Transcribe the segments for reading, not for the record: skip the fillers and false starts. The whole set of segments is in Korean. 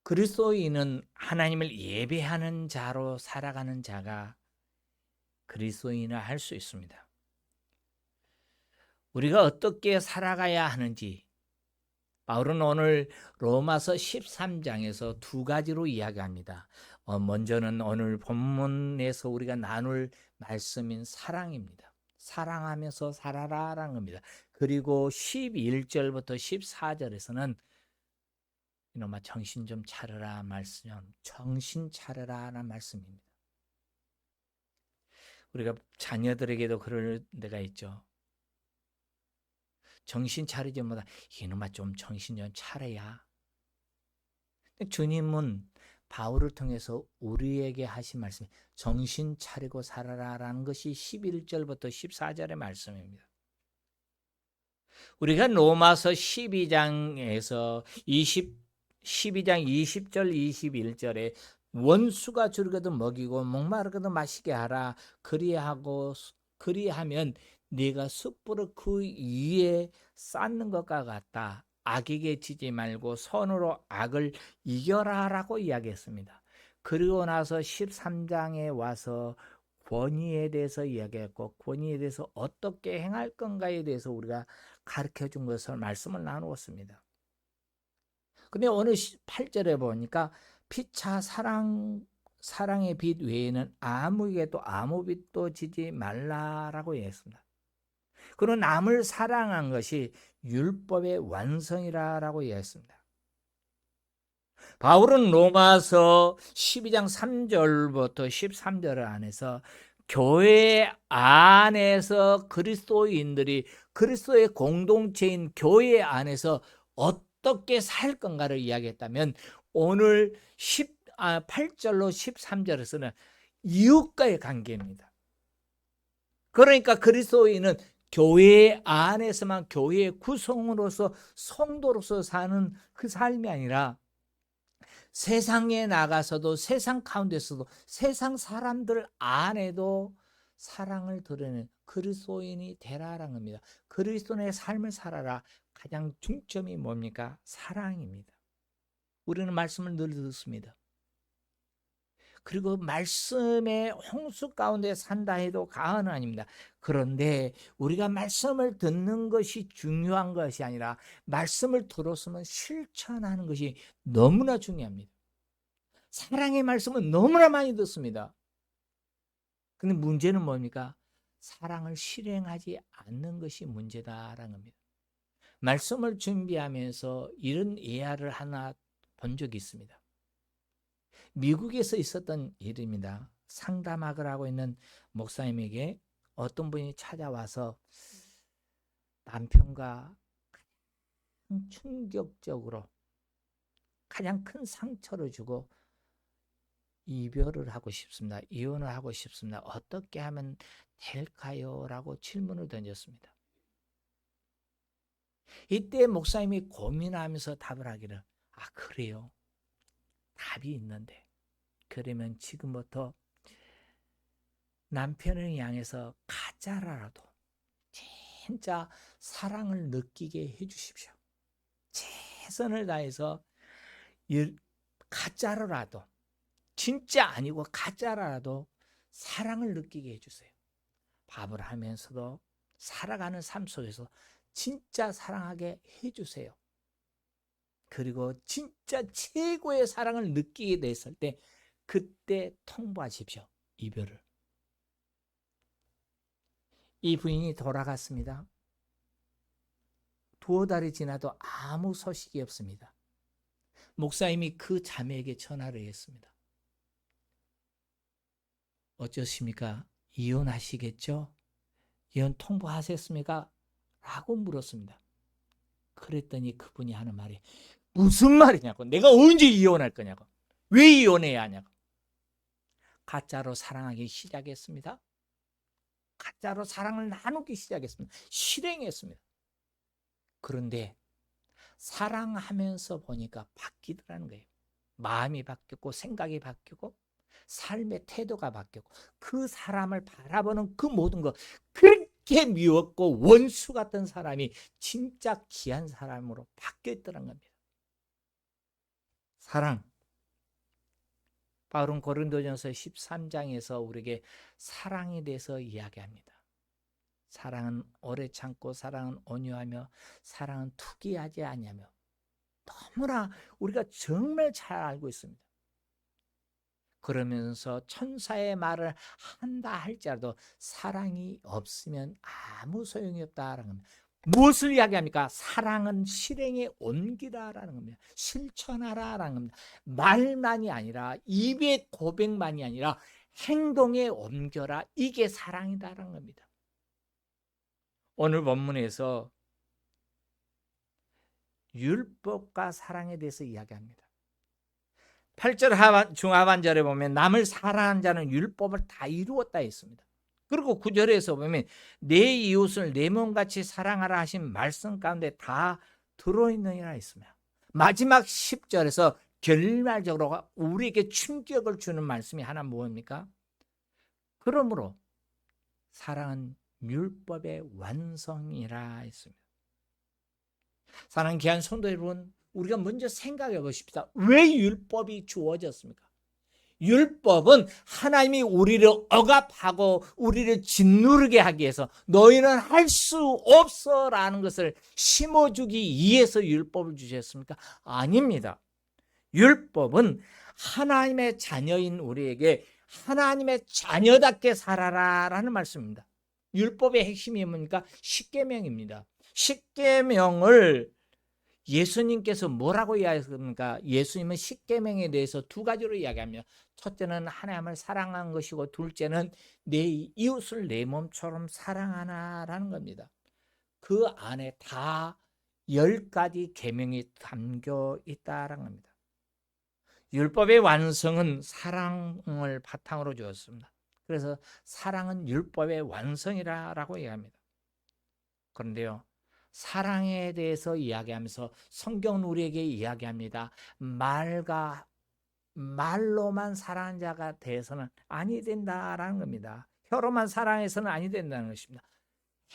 그리스도인은 하나님을 예배하는 자로 살아가는 자가 그리스도인을 할 수 있습니다. 우리가 어떻게 살아가야 하는지 바울은 오늘 로마서 13장에서 두 가지로 이야기합니다. 먼저는 오늘 본문에서 우리가 나눌 말씀인 사랑입니다. 사랑하면서 살아라라는 겁니다. 그리고 11절부터 14절에서는 이놈아 정신 좀 차려라 말씀, 정신 차려라라는 말씀입니다. 우리가 자녀들에게도 그럴 때가 있죠. 정신 차리지 못하 이놈아 좀 정신 좀 차려야. 주님은 바울을 통해서 우리에게 하신 말씀이 정신 차리고 살아라라는 것이 11절부터 14절의 말씀입니다. 우리가 로마서 12장에서 12장 20절 21절에 원수가 주르거든 먹이고 목마르거든 마시게 하라. 그리하면 네가 숯불을 그 위에 쌓는 것과 같다. 악에게 지지 말고 선으로 악을 이겨라라고 이야기했습니다. 그리고 나서 13장에 와서 권위에 대해서 이야기했고 권위에 대해서 어떻게 행할 건가에 대해서 우리가 가르쳐준 것을 말씀을 나누었습니다. 근데 오늘 8절에 보니까 피차 사랑의 빛 외에는 아무에게도 아무 빛도 지지 말라라고 했습니다. 그리고 남을 사랑한 것이 율법의 완성이라고 이야기했습니다. 바울은 로마서 12장 3절부터 13절 안에서 교회 안에서 그리스도인들이 그리스도의 공동체인 교회 안에서 어떻게 살 건가를 이야기했다면 오늘 8절로 13절에서는 이웃과의 관계입니다. 그러니까 그리스도인은 교회 안에서만 교회의 구성으로서 성도로서 사는 그 삶이 아니라 세상에 나가서도 세상 가운데서도 세상 사람들 안에도 사랑을 드러내는 그리스도인이 되라라는 겁니다. 그리스도인의 삶을 살아라. 가장 중점이 뭡니까? 사랑입니다. 우리는 말씀을 늘 듣습니다. 그리고 말씀의 홍수 가운데 산다 해도 과언은 아닙니다. 그런데 우리가 말씀을 듣는 것이 중요한 것이 아니라 말씀을 들었으면 실천하는 것이 너무나 중요합니다. 사랑의 말씀은 너무나 많이 듣습니다. 근데 문제는 뭡니까? 사랑을 실행하지 않는 것이 문제다라는 겁니다. 말씀을 준비하면서 이런 예화를 하나 본 적이 있습니다. 미국에서 있었던 일입니다. 상담학을 하고 있는 목사님에게 어떤 분이 찾아와서 남편과 충격적으로 가장 큰 상처를 주고 이별을 하고 싶습니다. 이혼을 하고 싶습니다. 어떻게 하면 될까요? 라고 질문을 던졌습니다. 이때 목사님이 고민하면서 답을 하기를 그래요. 답이 있는데 그러면 지금부터 남편을 향해서 가짜라도 진짜 사랑을 느끼게 해주십시오. 최선을 다해서 가짜로라도 진짜 아니고 가짜라도 사랑을 느끼게 해주세요. 밥을 하면서도 살아가는 삶 속에서 진짜 사랑하게 해주세요. 그리고 진짜 최고의 사랑을 느끼게 됐을 때 그때 통보하십시오. 이별을. 이 부인이 돌아갔습니다. 두어 달이 지나도 아무 소식이 없습니다. 목사님이 그 자매에게 전화를 했습니다. 어쩌십니까? 이혼하시겠죠? 이혼 통보하셨습니까? 라고 물었습니다. 그랬더니 그분이 하는 말이 무슨 말이냐고. 내가 언제 이혼할 거냐고. 왜 이혼해야 하냐고. 가짜로 사랑하기 시작했습니다. 가짜로 사랑을 나누기 시작했습니다. 실행했습니다. 그런데 사랑하면서 보니까 바뀌더라는 거예요. 마음이 바뀌고 생각이 바뀌고 삶의 태도가 바뀌고 그 사람을 바라보는 그 모든 것 그렇게 미웠고 원수 같은 사람이 진짜 귀한 사람으로 바뀌었더라는 겁니다. 사랑, 바울은 고린도전서 13장에서 우리에게 사랑에 대해서 이야기합니다. 사랑은 오래 참고 사랑은 온유하며 사랑은 투기하지 아니하며, 너무나 우리가 정말 잘 알고 있습니다. 그러면서 천사의 말을 한다 할지라도 사랑이 없으면 아무 소용이 없다라는 겁니다. 무엇을 이야기합니까? 사랑은 실행에 옮기라라는 겁니다. 실천하라라는 겁니다. 말만이 아니라, 입의 고백만이 아니라 행동에 옮겨라. 이게 사랑이다라는 겁니다. 오늘 본문에서 율법과 사랑에 대해서 이야기합니다. 8절 중하반절에 보면 남을 사랑한 자는 율법을 다 이루었다 했습니다. 그리고 9절에서 보면 내 이웃을 내 몸같이 사랑하라 하신 말씀 가운데 다 들어있느니라 했습니다. 마지막 10절에서 결말적으로 우리에게 충격을 주는 말씀이 하나 무엇입니까? 그러므로 사랑은 율법의 완성이라 했습니다. 사랑하는 귀한 성도 여러분, 우리가 먼저 생각해 보십시다. 왜 율법이 주어졌습니까? 율법은 하나님이 우리를 억압하고 우리를 짓누르게 하기 위해서 너희는 할 수 없어 라는 것을 심어주기 위해서 율법을 주셨습니까? 아닙니다. 율법은 하나님의 자녀인 우리에게 하나님의 자녀답게 살아라 라는 말씀입니다. 율법의 핵심이 뭡니까? 십계명입니다. 십계명을 예수님께서 뭐라고 이야기했습니까? 예수님은 십계명에 대해서 두 가지로 이야기합니다. 첫째는 하나님을 사랑하는 것이고, 둘째는 내 이웃을 내 몸처럼 사랑하나라는 겁니다. 그 안에 다 10가지 계명이 담겨 있다라는 겁니다. 율법의 완성은 사랑을 바탕으로 주었습니다. 그래서 사랑은 율법의 완성이라고 얘기합니다. 그런데요, 사랑에 대해서 이야기하면서 성경은 우리에게 이야기합니다. 말로만 사랑하는 자가 돼서는 아니 된다라는 겁니다. 혀로만 사랑해서는 아니 된다는 것입니다.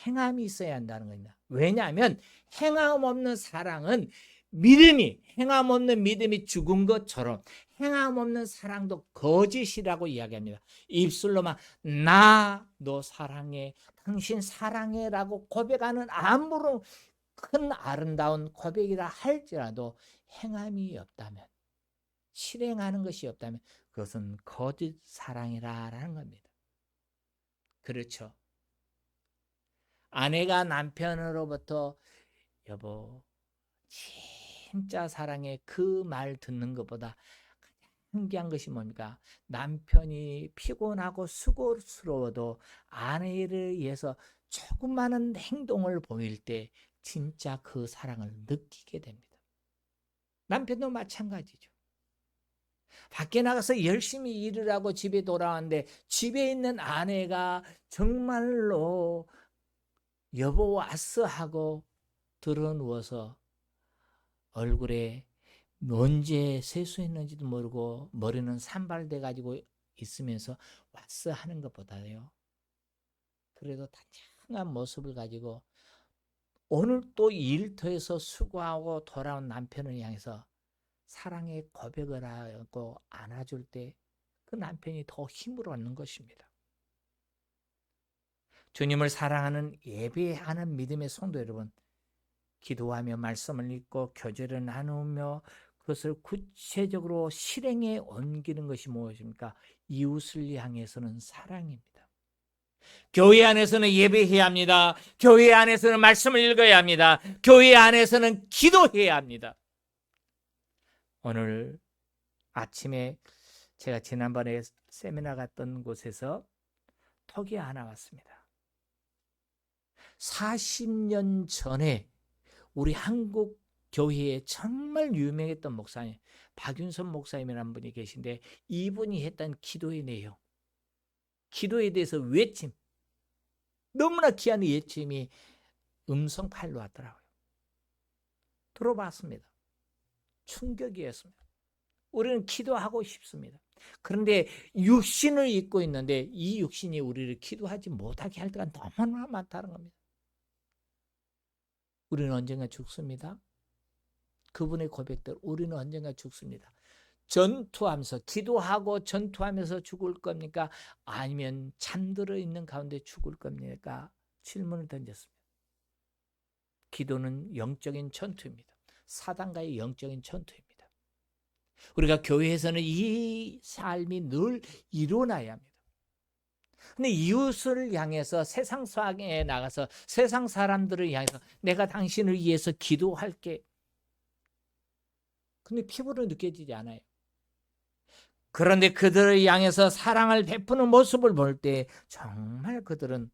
행함이 있어야 한다는 겁니다. 왜냐하면 행함 없는 사랑은 행함 없는 믿음이 죽은 것처럼 행함 없는 사랑도 거짓이라고 이야기합니다. 입술로만 너 사랑해, 당신 사랑해라고 고백하는 아무런 큰 아름다운 고백이라 할지라도 행함이 없다면, 실행하는 것이 없다면 그것은 거짓 사랑이라는 겁니다. 그렇죠. 아내가 남편으로부터 여보 진짜 사랑해 그 말 듣는 것보다 신기한 것이 뭡니까? 남편이 피곤하고 수고스러워도 아내를 위해서 조그마한 행동을 보일 때 진짜 그 사랑을 느끼게 됩니다. 남편도 마찬가지죠. 밖에 나가서 열심히 일을 하고 집에 돌아왔는데 집에 있는 아내가 정말로 여보 왔어 하고 들어누워서 얼굴에 언제 세수했는지도 모르고 머리는 산발돼 가지고 있으면서 왔어 하는 것보다요, 그래도 단정한 모습을 가지고 오늘 또 일터에서 수고하고 돌아온 남편을 향해서 사랑의 고백을 하고 안아줄 때 그 남편이 더 힘을 얻는 것입니다. 주님을 사랑하는 예배하는 믿음의 성도 여러분, 기도하며 말씀을 읽고 교제를 나누며 그것을 구체적으로 실행에 옮기는 것이 무엇입니까? 이웃을 향해서는 사랑입니다. 교회 안에서는 예배해야 합니다. 교회 안에서는 말씀을 읽어야 합니다. 교회 안에서는 기도해야 합니다. 오늘 아침에 제가 지난번에 세미나 갔던 곳에서 톡이 하나 왔습니다. 40년 전에 우리 한국 교회에 정말 유명했던 목사님, 박윤선 목사님이라는 분이 계신데, 이분이 했던 기도의 내용, 기도에 대해서 외침, 너무나 귀한 외침이 음성 파일로 왔더라고요. 들어봤습니다. 충격이었습니다. 우리는 기도하고 싶습니다. 그런데 육신을 입고 있는데 이 육신이 우리를 기도하지 못하게 할 때가 너무나 많다는 겁니다. 우리는 언젠가 죽습니다. 그분의 고백대로 우리는 언젠가 죽습니다. 전투하면서 기도하고 전투하면서 죽을 겁니까? 아니면 잠들어 있는 가운데 죽을 겁니까? 질문을 던졌습니다. 기도는 영적인 전투입니다. 사단과의 영적인 전투입니다. 우리가 교회에서는 이 삶이 늘 일어나야 합니다. 근데 이웃을 향해서 세상 속에 나가서 세상 사람들을 향해서 내가 당신을 위해서 기도할게. 근데 피부로 느껴지지 않아요. 그런데 그들을 향해서 사랑을 베푸는 모습을 볼 때 정말 그들은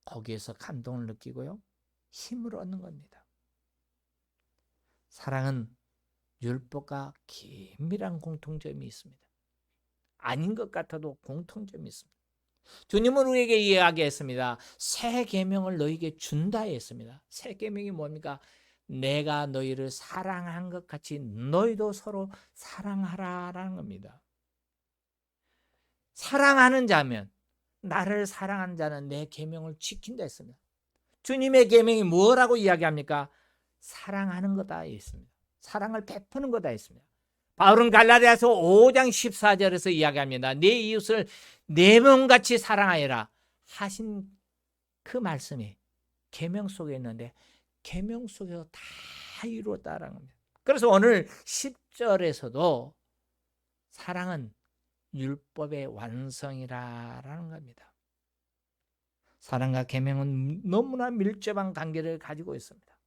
거기에서 감동을 느끼고요. 힘을 얻는 겁니다. 사랑은 율법과 긴밀한 공통점이 있습니다. 아닌 것 같아도 공통점이 있습니다. 주님은 우리에게 이야기했습니다. 새 계명을 너희에게 준다 했습니다. 새 계명이 뭡니까? 내가 너희를 사랑한 것 같이 너희도 서로 사랑하라라는 겁니다. 사랑하는 자면, 나를 사랑하는 자는 내 계명을 지킨다 했습니다. 주님의 계명이 뭐라고 이야기합니까? 사랑하는 거다 했습니다. 사랑을 베푸는 거다 했습니다. 바울은 갈라디아서 5장 14절에서 이야기합니다. 내 이웃을 내 몸같이 사랑하여라 하신 그 말씀이 계명 속에 있는데 계명 속에서 다 이루었다라는 겁니다. 그래서 오늘 10절에서도 사랑은 율법의 완성이라는 겁니다. 사랑과 계명은 너무나 밀접한 관계를 가지고 있습니다.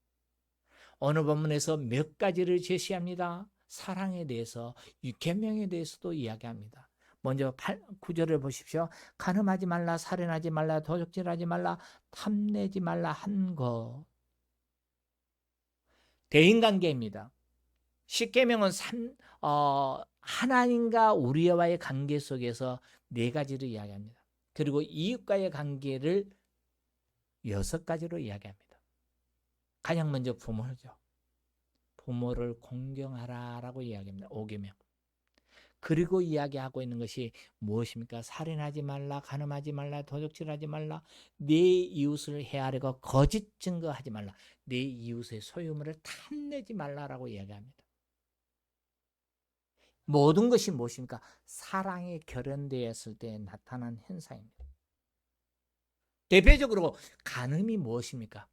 어느 본문에서 몇 가지를 제시합니다. 사랑에 대해서, 계명에 대해서도 이야기합니다. 먼저 9절을 보십시오. 간음하지 말라, 살인하지 말라, 도적질하지 말라, 탐내지 말라 한 것. 대인관계입니다. 십계명은 하나님과 우리와의 관계 속에서 네 가지를 이야기합니다. 그리고 이웃과의 관계를 6가지로 이야기합니다. 가장 먼저 부모죠. 부모를 공경하라라고 이야기합니다. 5계명. 그리고 이야기하고 있는 것이 무엇입니까? 살인하지 말라, 간음하지 말라, 도적질하지 말라, 내 이웃을 해하려고 거짓 증거하지 말라, 내 이웃의 소유물을 탐내지 말라라고 이야기합니다. 모든 것이 무엇입니까? 사랑이 결연되었을 때 나타난 현상입니다. 대표적으로 간음이 무엇입니까?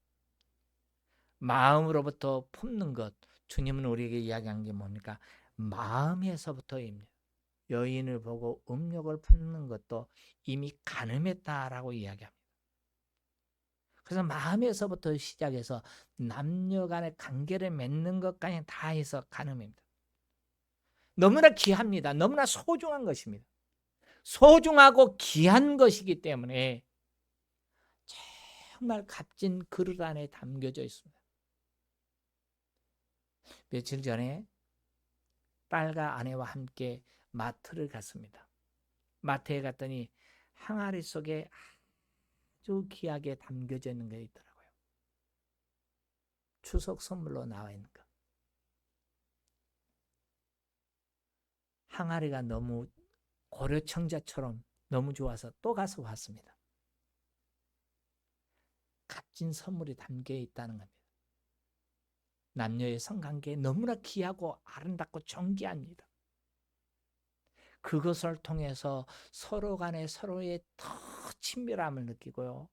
마음으로부터 품는 것. 주님은 우리에게 이야기한 게 뭡니까? 마음에서부터입니다. 여인을 보고 음욕을 품는 것도 이미 간음했다라고 이야기합니다. 그래서 마음에서부터 시작해서 남녀 간의 관계를 맺는 것까지 다 해서 간음입니다. 너무나 귀합니다. 너무나 소중한 것입니다. 소중하고 귀한 것이기 때문에 정말 값진 그릇 안에 담겨져 있습니다. 며칠 전에 딸과 아내와 함께 마트를 갔습니다. 마트에 갔더니 항아리 속에 아주 귀하게 담겨져 있는 게 있더라고요. 추석 선물로 나와 있는 거. 항아리가 너무 고려청자처럼 너무 좋아서 또 가서 봤습니다. 값진 선물이 담겨 있다는 겁니다. 남녀의 성관계에 너무나 귀하고 아름답고 존귀합니다. 그것을 통해서 서로 간에 서로의 더 친밀함을 느끼고요.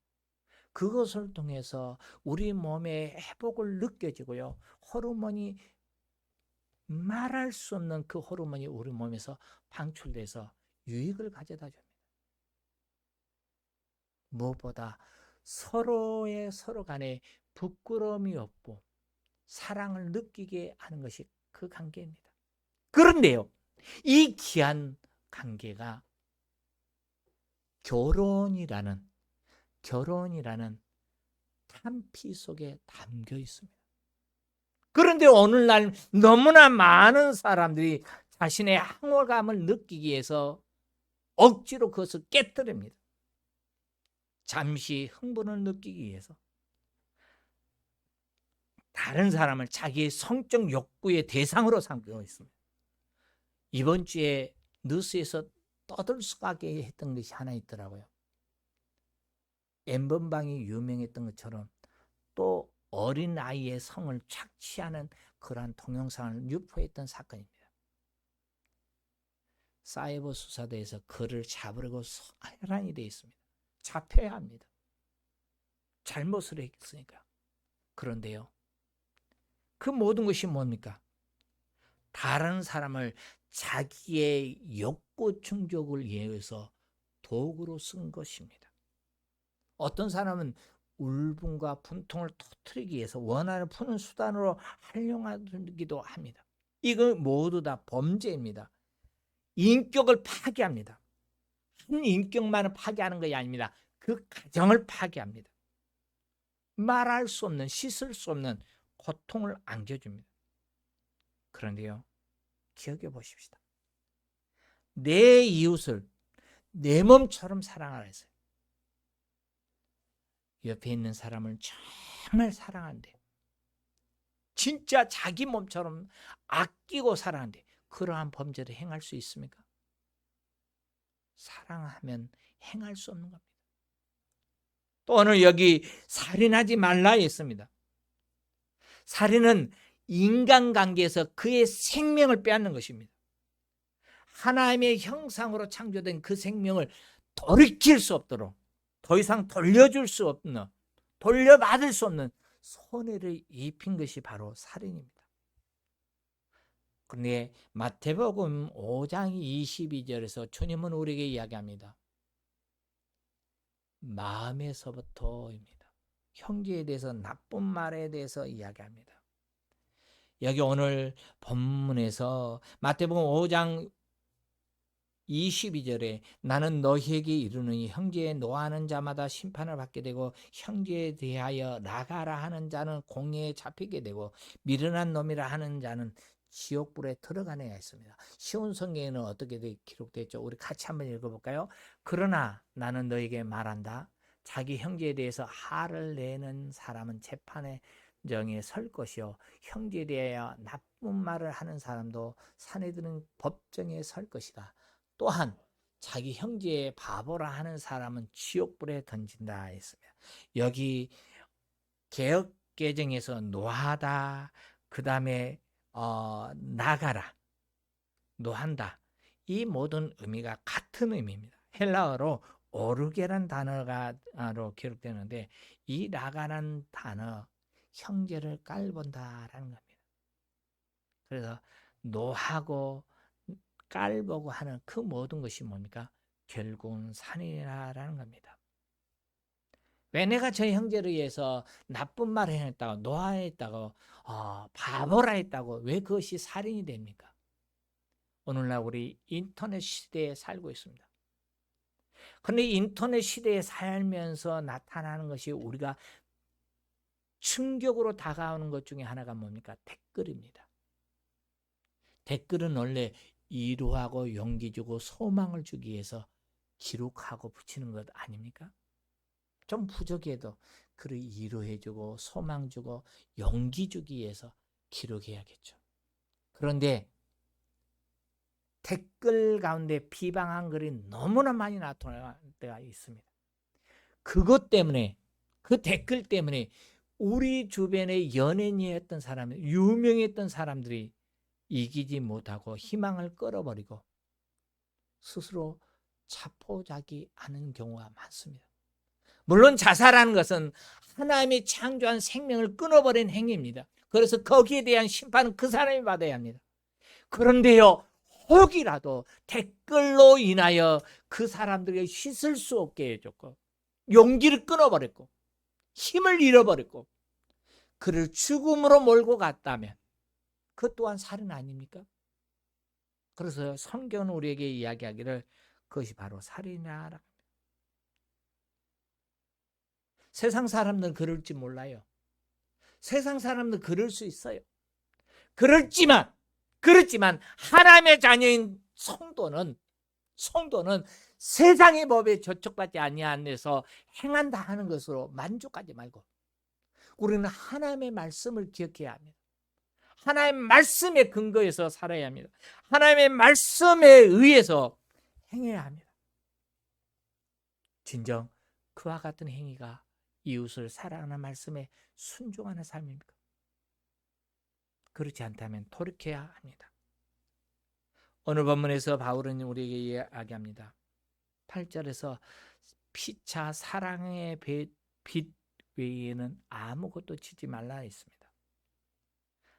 그것을 통해서 우리 몸의 회복을 느껴지고요. 호르몬이 말할 수 없는 그 호르몬이 우리 몸에서 방출돼서 유익을 가져다 줍니다. 무엇보다 서로 간에 부끄러움이 없고 사랑을 느끼게 하는 것이 그 관계입니다. 그런데요, 이 귀한 관계가 결혼이라는 탄피 속에 담겨 있습니다. 그런데 오늘날 너무나 많은 사람들이 자신의 항월감을 느끼기 위해서 억지로 그것을 깨뜨립니다. 잠시 흥분을 느끼기 위해서 다른 사람을 자기의 성적 욕구의 대상으로 삼고 있습니다. 이번 주에 뉴스에서 떠들썩하게 했던 것이 하나 있더라고요. 엠번방이 유명했던 것처럼 또 어린 아이의 성을 착취하는 그러한 동영상을 유포했던 사건입니다. 사이버 수사대에서 그를 잡으려고 혈안이 되어 있습니다. 잡혀야 합니다. 잘못을 했으니까. 그런데요, 그 모든 것이 뭡니까? 다른 사람을 자기의 욕구 충족을 위해서 도구로 쓴 것입니다. 어떤 사람은 울분과 분통을 터뜨리기 위해서 원한을 푸는 수단으로 활용하기도 합니다. 이거 모두 다 범죄입니다. 인격을 파괴합니다. 한 인격만을 파괴하는 것이 아닙니다. 그 가정을 파괴합니다. 말할 수 없는, 씻을 수 없는 고통을 안겨줍니다. 그런데요, 기억해 보십시다. 내 이웃을 내 몸처럼 사랑하라 했어요. 옆에 있는 사람을 정말 사랑한대. 진짜 자기 몸처럼 아끼고 사랑한대. 그러한 범죄를 행할 수 있습니까? 사랑하면 행할 수 없는 겁니다. 또 오늘 여기 살인하지 말라 했습니다. 살인은 인간관계에서 그의 생명을 빼앗는 것입니다. 하나님의 형상으로 창조된 그 생명을 돌이킬 수 없도록 더 이상 돌려줄 수 없는, 돌려받을 수 없는 손해를 입힌 것이 바로 살인입니다. 그런데 마태복음 5장 22절에서 주님은 우리에게 이야기합니다. 마음에서부터입니다. 형제에 대해서, 나쁜 말에 대해서 이야기합니다. 여기 오늘 본문에서 마태복음 5장 22절에 나는 너희에게 이르노니 형제에 노하는 자마다 심판을 받게 되고 형제에 대하여 나가라 하는 자는 공회에 잡히게 되고 미련한 놈이라 하는 자는 지옥불에 들어가네야 했습니다. 쉬운 성경에는 어떻게 기록되어 있죠? 우리 같이 한번 읽어볼까요? 그러나 나는 너에게 말한다. 자기 형제에 대해서 화를 내는 사람은 재판에 정에 설 것이요 형제에 대하여 나쁜 말을 하는 사람도 사내들은 법정에 설 것이다. 또한 자기 형제의 바보라 하는 사람은 지옥불에 던진다 했습니다. 여기 개역개정에서 노하다, 그 다음에 나가라, 노한다, 이 모든 의미가 같은 의미입니다. 헬라어로 오르게란 단어로 기록되는데 이 나가라는 단어 형제를 깔본다라는 겁니다. 그래서 노하고 깔보고 하는 그 모든 것이 뭡니까? 결국은 살인이라는 겁니다. 왜 내가 저 형제를 위해서 나쁜 말을 했다고, 노하했다고, 바보라 했다고 왜 그것이 살인이 됩니까? 오늘날 우리 인터넷 시대에 살고 있습니다. 그런데 인터넷 시대에 살면서 나타나는 것이 우리가 충격으로 다가오는 것 중에 하나가 뭡니까? 댓글입니다. 댓글은 원래 위로하고 용기 주고 소망을 주기 위해서 기록하고 붙이는 것 아닙니까? 좀 부족해도 그를 위로해주고 소망 주고 용기 주기 위해서 기록해야겠죠. 그런데 댓글 가운데 비방한 글이 너무나 많이 나타날 때가 있습니다. 그것 때문에, 그 댓글 때문에 우리 주변에 연예인이었던 사람, 유명했던 사람들이 이기지 못하고 희망을 끌어버리고 스스로 자포자기하는 경우가 많습니다. 물론 자살하는 것은 하나님이 창조한 생명을 끊어버린 행위입니다. 그래서 거기에 대한 심판은 그 사람이 받아야 합니다. 그런데요, 혹이라도 댓글로 인하여 그 사람들이 씻을 수 없게 해줬고 용기를 끊어버렸고 힘을 잃어버렸고 그를 죽음으로 몰고 갔다면 그것 또한 살인 아닙니까? 그래서 성경은 우리에게 이야기하기를 그것이 바로 살인이라. 세상 사람들은 그럴지 몰라요. 세상 사람들은 그럴 수 있어요. 그렇지만 하나님의 자녀인 성도는 세상의 법에 저촉받지 아니하면서 행한다 하는 것으로 만족하지 말고 우리는 하나님의 말씀을 기억해야 합니다. 하나님의 말씀에 근거해서 살아야 합니다. 하나님의 말씀에 의해서 행해야 합니다. 진정 그와 같은 행위가 이웃을 사랑하는 말씀에 순종하는 삶입니까? 그렇지 않다면 돌이켜야 합니다. 오늘 본문에서 바울은 우리에게 이야기합니다. 8절에서 피차 사랑의 빛 외에는 아무것도 지지 말라 했습니다.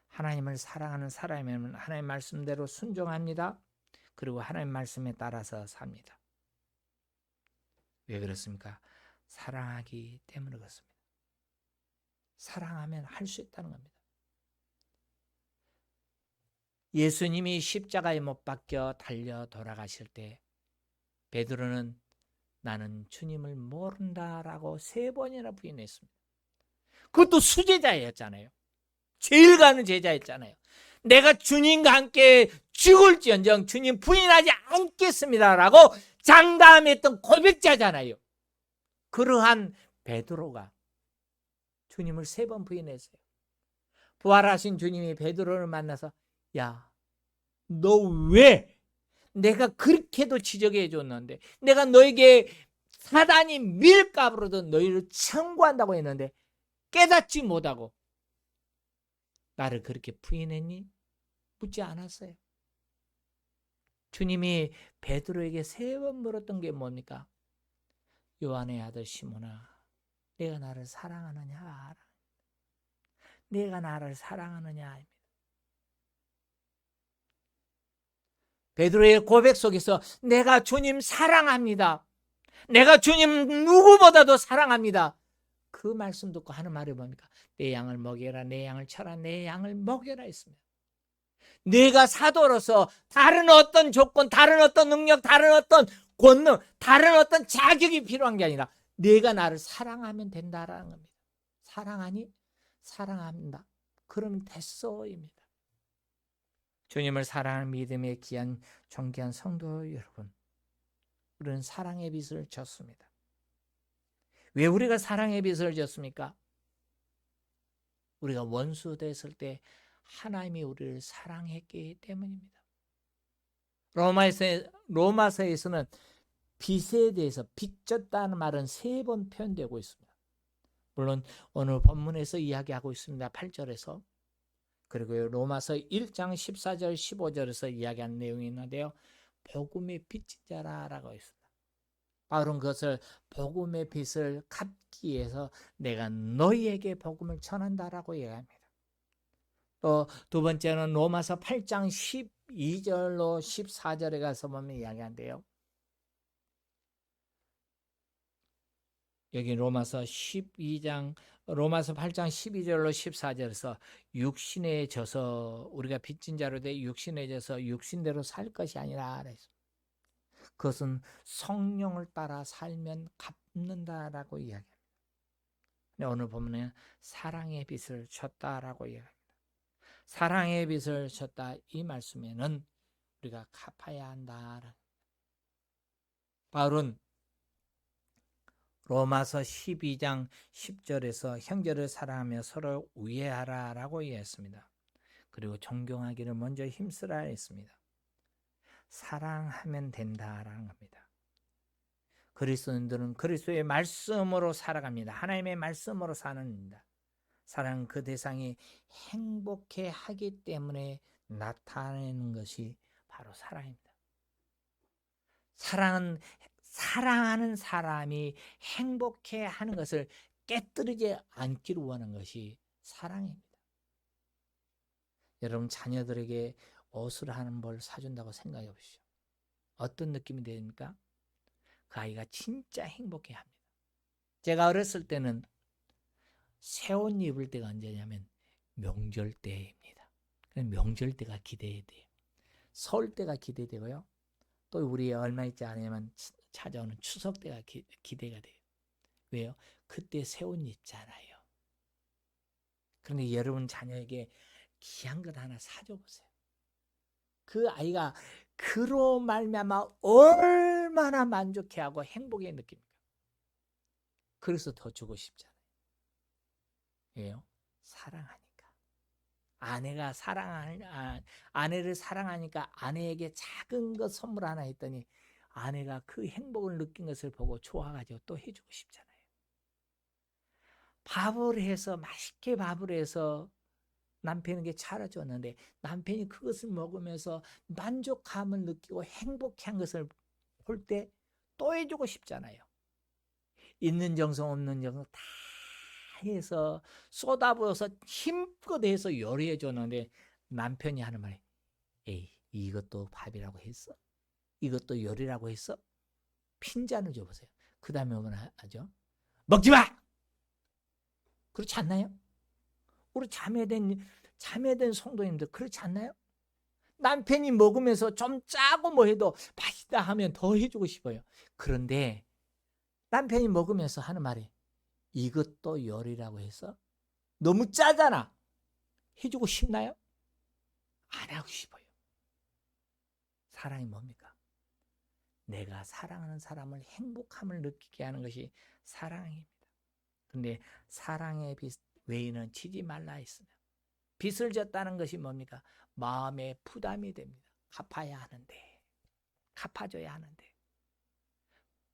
하나님을 사랑하는 사람이면 하나님 말씀대로 순종합니다. 그리고 하나님 말씀에 따라서 삽니다. 왜 그렇습니까? 사랑하기 때문에 그렇습니다. 사랑하면 할 수 있다는 겁니다. 예수님이 십자가에 못 박혀 달려 돌아가실 때 베드로는 나는 주님을 모른다라고 3번이나 부인했습니다. 그것도 수제자였잖아요. 제일 가는 제자였잖아요. 내가 주님과 함께 죽을지언정 주님 부인하지 않겠습니다라고 장담했던 고백자잖아요. 그러한 베드로가 주님을 3번 부인했어요. 부활하신 주님이 베드로를 만나서 야, 너 왜 내가 그렇게도 지적해 줬는데 내가 너에게 사단이 밀가부로도 너희를 청구한다고 했는데 깨닫지 못하고 나를 그렇게 부인했니? 묻지 않았어요. 주님이 베드로에게 3번 물었던 게 뭡니까? 요한의 아들 시몬아, 내가 나를 사랑하느냐? 내가 나를 사랑하느냐? 베드로의 고백 속에서 내가 주님 사랑합니다. 내가 주님 누구보다도 사랑합니다. 그 말씀 듣고 하는 말이 뭡니까? 내 양을 먹여라, 내 양을 쳐라, 내 양을 먹여라 했습니다. 내가 사도로서 다른 어떤 조건, 다른 어떤 능력, 다른 어떤 권능, 다른 어떤 자격이 필요한 게 아니라 내가 나를 사랑하면 된다라는 겁니다. 사랑하니? 사랑합니다. 그러면 됐어입니다. 주님을 사랑하는 믿음의 귀한 존귀한 성도 여러분, 우리는 사랑의 빚을 졌습니다. 왜 우리가 사랑의 빚을 졌습니까? 우리가 원수 됐을 때 하나님이 우리를 사랑했기 때문입니다. 로마서에서는 빚에 대해서 빚졌다는 말은 3번 표현되고 있습니다. 물론 오늘 본문에서 이야기하고 있습니다. 8절에서. 그리고 로마서 1장 14절 15절에서 이야기하는 내용이 있는데요. 복음의 빚진 자라라고 있습니다. 바울은 그것을 복음의 빚을 갚기 위해서 내가 너희에게 복음을 전한다라고 얘기합니다. 또 두 번째는 로마서 8장 12절로 14절에 가서 보면 이야기한대요. 여기 로마서 8장 12절로 14절에서 육신에 져서 우리가 빚진 자로 돼 육신에 져서 육신대로 살 것이 아니라 그것은 성령을 따라 살면 갚는다라고 이야기합니다. 오늘 보면 사랑의 빚을 졌다라고 이야기합니다. 사랑의 빚을 졌다 이 말씀에는 우리가 갚아야 한다. 바울은 로마서 12장 10절에서 형제를 사랑하며 서로 우애하라라고 이해했습니다. 그리고 존경하기를 먼저 힘쓰라 했습니다. 사랑하면 된다라는 겁니다. 그리스도인들은 그리스도의 말씀으로 살아갑니다. 하나님의 말씀으로 사는입니다. 사랑은 그 대상이 행복해 하기 때문에 나타내는 것이 바로 사랑입니다. 사랑은 사랑하는 사람이 행복해 하는 것을 깨뜨리지 않기를 원하는 것이 사랑입니다. 여러분 자녀들에게 옷을 한 벌 사준다고 생각해 보시죠. 어떤 느낌이 됩니까? 그 아이가 진짜 행복해 합니다. 제가 어렸을 때는 새 옷 입을 때가 언제냐면 명절 때입니다. 명절 때가 기대돼요. 설 때가 기대되고요. 또 우리 얼마 있지 않으면 찾아오는 추석 때가 기대가 돼요. 왜요? 그때 새 옷 입잖아요. 그런데 여러분 자녀에게 귀한 것 하나 사줘 보세요. 그 아이가 그로 말미암아 얼마나 만족해하고 행복해 느낍니까? 그래서 더 주고 싶잖아요. 왜요? 사랑하니까. 아내를 사랑하니까 아내에게 작은 것 선물 하나 했더니 아내가 그 행복을 느낀 것을 보고 좋아가지고 또 해주고 싶잖아요. 밥을 해서 맛있게 밥을 해서 남편에게 차려줬는데 남편이 그것을 먹으면서 만족감을 느끼고 행복한 것을 볼 때 또 해주고 싶잖아요. 있는 정성 없는 정성 다 해서 쏟아부어서 힘껏 해서 요리해 줬는데 남편이 하는 말이, 에이, 이것도 밥이라고 했어? 이것도 요리라고 했어? 핀잔을 줘보세요. 그 다음에 뭐나 하죠? 먹지 마! 그렇지 않나요? 우리 자매된 성도님들 그렇지 않나요? 남편이 먹으면서 좀 짜고 뭐 해도 맛있다 하면 더 해주고 싶어요. 그런데 남편이 먹으면서 하는 말이, 이것도 요리라고 해서 너무 짜잖아. 해주고 싶나요? 안 하고 싶어요. 사랑이 뭡니까? 내가 사랑하는 사람을 행복함을 느끼게 하는 것이 사랑입니다. 근데 사랑의 빛 외에는 치지 말라 했으며, 빚을 졌다는 것이 뭡니까? 마음의 부담이 됩니다. 갚아야 하는데, 갚아줘야 하는데,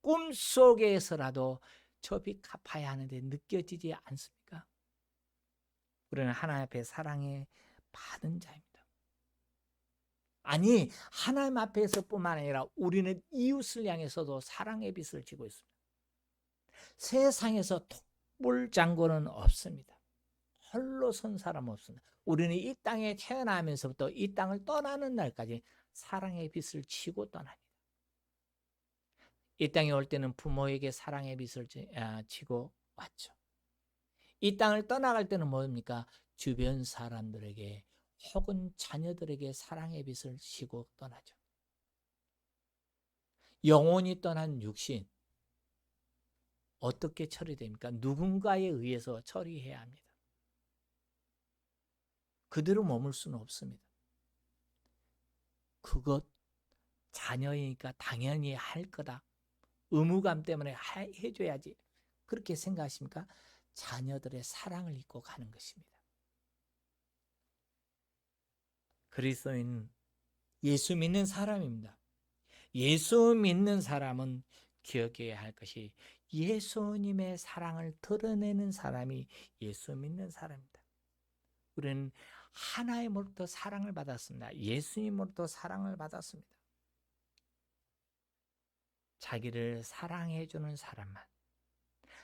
꿈속에서라도 저 빚 갚아야 하는데 느껴지지 않습니까? 우리는 하나님 앞에 사랑에 받은 자입니다. 아니, 하나님 앞에서뿐만 아니라 우리는 이웃을 향해서도 사랑의 빚을 지고 있습니다. 세상에서 톡불장군은 없습니다. 홀로 선 사람 없습니다. 우리는 이 땅에 태어나면서부터 이 땅을 떠나는 날까지 사랑의 빚을 지고 떠납니다. 이 땅에 올 때는 부모에게 사랑의 빚을 지고 왔죠. 이 땅을 떠나갈 때는 뭡니까? 주변 사람들에게 혹은 자녀들에게 사랑의 빚을 지고 떠나죠. 영혼이 떠난 육신 어떻게 처리됩니까? 누군가에 의해서 처리해야 합니다. 그대로 머물 수는 없습니다. 그것 자녀이니까 당연히 할 거다. 의무감 때문에 해줘야지. 그렇게 생각하십니까? 자녀들의 사랑을 잊고 가는 것입니다. 그리스도인은 예수 믿는 사람입니다. 예수 믿는 사람은 기억해야 할 것이 예수님의 사랑을 드러내는 사람이 예수 믿는 사람입니다. 우리는 하나님으로부터 사랑을 받았습니다. 예수님으로부터 사랑을 받았습니다. 자기를 사랑해주는 사람만,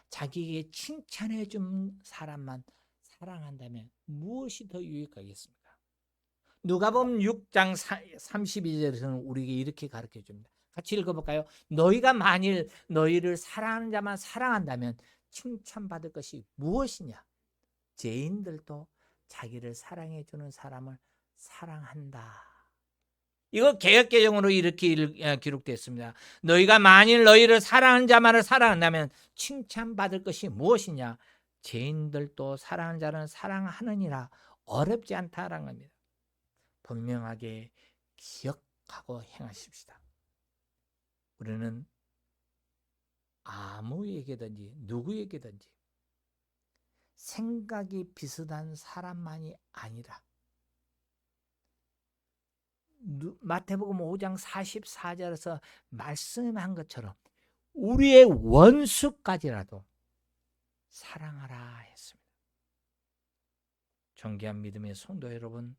자기에게 칭찬해주는 사람만 사랑한다면 무엇이 더 유익하겠습니까? 누가복음 6장 32절에서는 우리에게 이렇게 가르쳐 줍니다. 같이 읽어볼까요? 너희가 만일 너희를 사랑하는 자만 사랑한다면 칭찬받을 것이 무엇이냐? 죄인들도 자기를 사랑해주는 사람을 사랑한다. 이거 개역개정으로 이렇게 기록됐습니다. 너희가 만일 너희를 사랑하는 자만을 사랑한다면 칭찬받을 것이 무엇이냐? 죄인들도 사랑하는 자는 사랑하느니라. 어렵지 않다라는 겁니다. 분명하게 기억하고 행하십시다. 우리는 아무에게든지 누구에게든지 생각이 비슷한 사람만이 아니라 마태복음 5장 44절에서 말씀한 것처럼 우리의 원수까지라도 사랑하라 했습니다. 존귀한 믿음의 성도 여러분,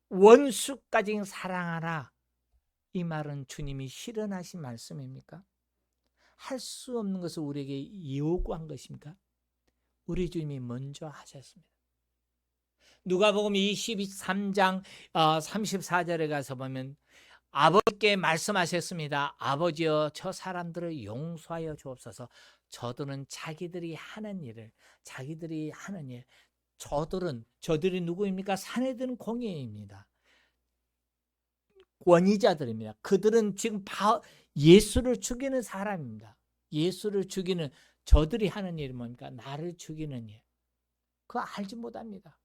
원수까지 사랑하라, 이 말은 주님이 실현하신 말씀입니까? 할 수 없는 것을 우리에게 요구한 것입니까? 우리 주님이 먼저 하셨습니다. 누가복음 23장 34절에 가서 보면 아버지께 말씀하셨습니다. 아버지여, 저 사람들을 용서하여 주옵소서. 저들은 자기들이 하는 일, 저들이 누구입니까? 사내들은 공예입니다. 권위자들입니다. 그들은 지금 예수를 죽이는 사람입니다. 예수를 죽이는, 저들이 하는 일이 뭡니까? 나를 죽이는 일. 그거 알지 못합니다.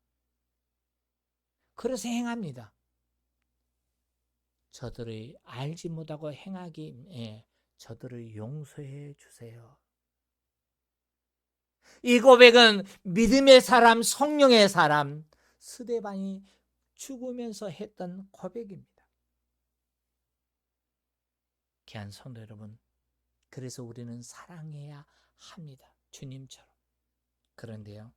그래서 행합니다. 저들이 알지 못하고 행하기에 저들을 용서해 주세요. 이 고백은 믿음의 사람, 성령의 사람 스데반이 죽으면서 했던 고백입니다. 귀한 성도 여러분, 그래서 우리는 사랑해야 합니다. 주님처럼. 그런데요,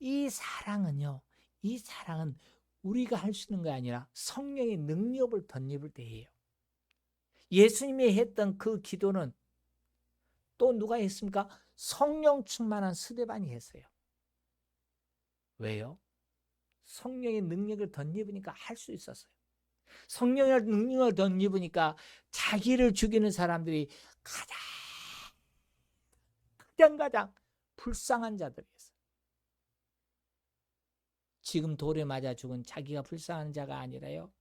이 사랑은요, 이 사랑은 우리가 할 수 있는 게 아니라 성령의 능력을 덧입을 때 해요. 예수님이 했던 그 기도는 또 누가 했습니까? 성령 충만한 스데반이 했어요. 왜요? 성령의 능력을 덧입으니까 할 수 있었어요. 성령의 능력을 덧입으니까 자기를 죽이는 사람들이 가장 불쌍한 자들이었어요. 지금 돌에 맞아 죽은 자기가 불쌍한 자가 아니라요,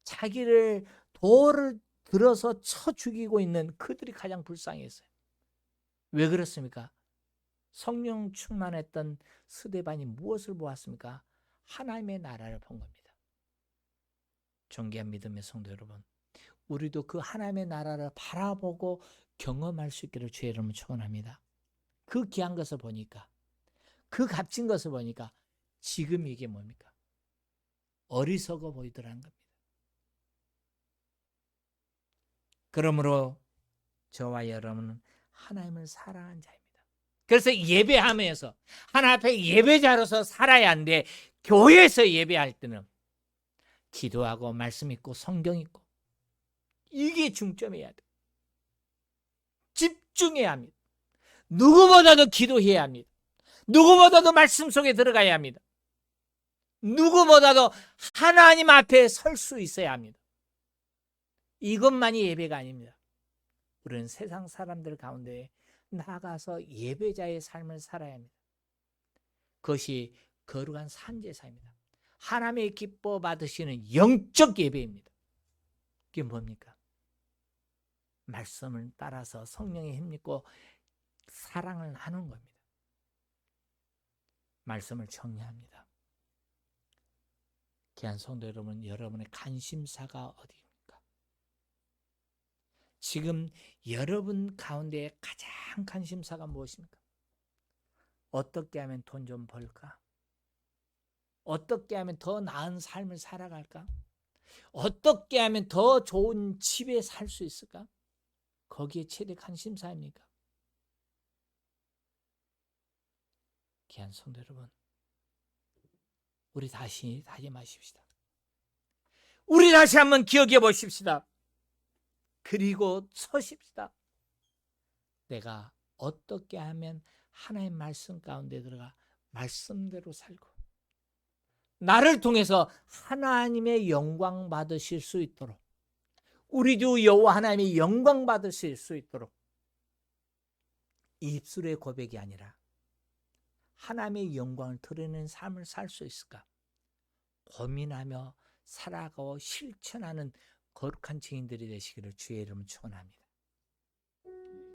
자기를 돌을 들어서 쳐 죽이고 있는 그들이 가장 불쌍했어요. 왜 그렇습니까? 성령 충만했던 스데반이 무엇을 보았습니까? 하나님의 나라를 본 겁니다. 존귀한 믿음의 성도 여러분, 우리도 그 하나님의 나라를 바라보고 경험할 수 있기를 주의 이름으로 축원합니다. 그 귀한 것을 보니까, 그 값진 것을 보니까 지금 이게 뭡니까? 어리석어 보이더라는 겁니다. 그러므로 저와 여러분은 하나님을 사랑한 자입니다. 그래서 예배하면서 하나님 앞에 예배자로서 살아야 하는데, 교회에서 예배할 때는 기도하고 말씀 읽고 성경 읽고 이게 중점이어야 돼. 집중해야 합니다. 누구보다도 기도해야 합니다. 누구보다도 말씀 속에 들어가야 합니다. 누구보다도 하나님 앞에 설 수 있어야 합니다. 이것만이 예배가 아닙니다. 우리는 세상 사람들 가운데 나가서 예배자의 삶을 살아야 합니다. 그것이 거룩한 산제사입니다. 하나님의 기뻐 받으시는 영적 예배입니다. 그게 뭡니까? 말씀을 따라서 성령의 힘입고 사랑을 하는 겁니다. 말씀을 정리합니다. 귀한 성도 여러분, 여러분의 관심사가 어디입니까? 지금 여러분 가운데 가장 관심사가 무엇입니까? 어떻게 하면 돈 좀 벌까? 어떻게 하면 더 나은 삶을 살아갈까? 어떻게 하면 더 좋은 집에 살 수 있을까? 거기에 최대 관심사입니까? 귀한 성도 여러분, 우리 다시 마십시다. 우리 다시 한번 기억해 보십시다. 그리고 서십시다. 내가 어떻게 하면 하나님 말씀 가운데 들어가 말씀대로 살고 나를 통해서 하나님의 영광 받으실 수 있도록, 우리 주 여호와 하나님의 영광 받으실 수 있도록 입술의 고백이 아니라 하나님의 영광을 드러내는 삶을 살 수 있을까 고민하며 살아가고 실천하는 거룩한 증인들이 되시기를 주의 이름으로 축원합니다.